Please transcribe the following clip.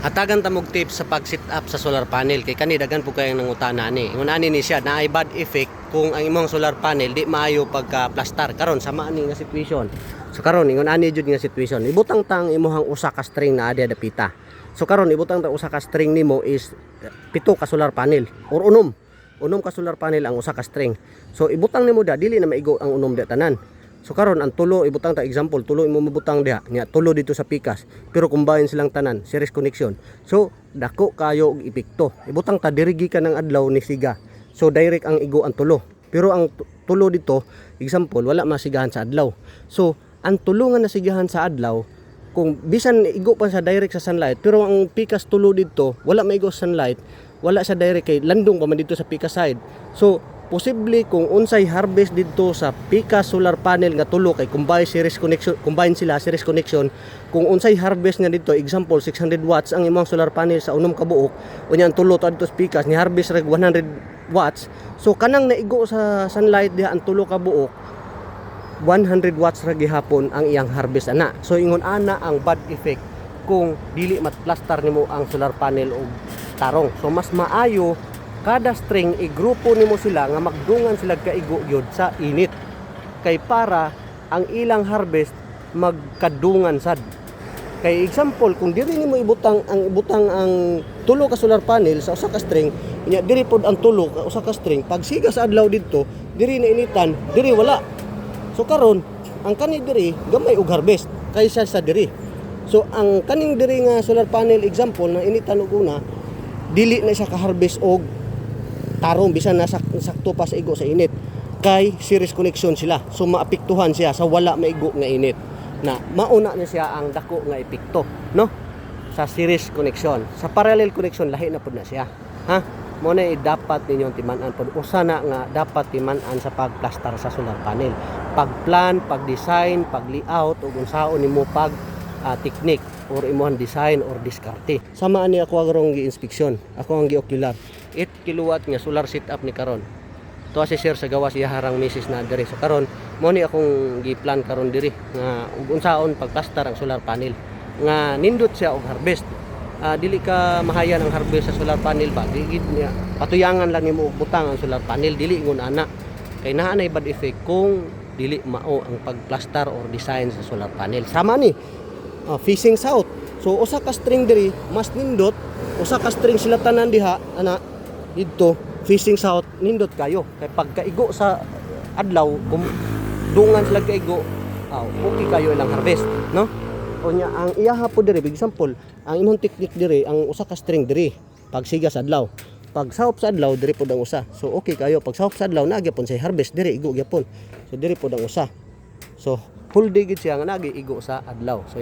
Hatagan ta mog tips sa pag-set up sa solar panel kay kani daghan po kayong nangutana ni. Ingon ani ni siya na ay bad effect kung ang imong solar panel di maayo pagka-plastar. Karon sama ani nga situation. So karon ingon ani jud nga situation. Ibutang tang imong usa ka string na ada dapita. So karon ibutang ta usa ka string nimo is 7 ka solar panel or unom. Unom ka solar panel ang usa ka string. So ibutang nimo da dili na maigo ang unom da tanan. So karon ang tulo ibutang ta example, tulo imo mabutang diha nya tulo dito sa pikas pero combine silang tanan series connection. So dako kayo og epekto. Ibutang ta dirigi ka ng adlaw ni siga. So direct ang igo ang tulo. Pero ang tulo dito example wala masigahan sa adlaw. So ang tulo nga nasigahan sa adlaw kung bisan igo pa sa direct sa sunlight pero ang pikas tulo dito wala maigo sa sunlight, wala sa direct kay landong pa man dito sa pikas side. So posible kung unsay harvest dito sa pikas solar panel nga tulo kay combine sila series connection, kung unsay harvest nga dito example 600 watts ang imong solar panel sa unom ka buok unya ang tulo ta dito sa pikas ni harvest reg 100 watts. So kanang naigo sa sunlight diha ang tulo ka buok 100 watts ra gihapon ang iyang harvest ana. So ingon ana ang bad effect kung dili matplastar nimo ang solar panel og tarong. So mas maayo kada string igrupo nimo sila nga magdungan sila kaigo gyud sa init kay para ang ilang harvest magkadungan sad. Kay example kung diri nimo ibutang ang tulo ka solar panel sa usa ka string nya diri pod ang tulo ka usa ka string pag siga sa adlaw didto diri na initan diri wala. So karon ang kani diri gamay og harvest kaysa sa diri. So ang kaning diri nga solar panel example na initan og una dili na siya ka harvest og tarong bisan na sakto pa sa igo sa init kay series connection sila. So maapektuhan siya sa wala maigo nga init na mauna na siya ang dako nga epekto no sa series connection. Sa parallel connection lahi na pud na siya ha. Mo na dapat ninyong timan-an pod usa na nga dapat timan-an sa pagplastar sa solar panel, pagplan, pagdesign, pagliaut ug unsaon nimo pag technique or imuhan design or diskarte. Sama ani ako agron gi-inspeksyon, ako ang gi-ocular 8 kilowatt nga solar setup ni karon. To si sir sa gawas iya harang misis na diri. So karon mo ni akong gi-plan karon diri nga ug unsaon pagplastar ang solar panel nga nindot siya og harvest. Dili ka mahayan ang harvest sa solar panel ba digid niya patuyangan lang nimo butang ang solar panel dili ngon ana kay naa nay bad effect kung dili mao ang pagplastar or design sa solar panel. Sama ni facing south. So usa ka string diri mas nindot, usa ka string sila tanan diha ana didto facing south nindot kayo kay pagkaigo sa adlaw kung dungan sila kaigo okay kayo ilang harvest no. Unya ang iyaha po diri example ang imong technique diri ang usa ka string diri pagsiga sa adlaw, pag sahop sa adlaw diri pod ang usa. So okay kayo pag sahop sa adlaw na gyapon say harvest diri igo gyapon. So diri pod ang usa. So full day gid siya nga nagi igo sa adlaw. So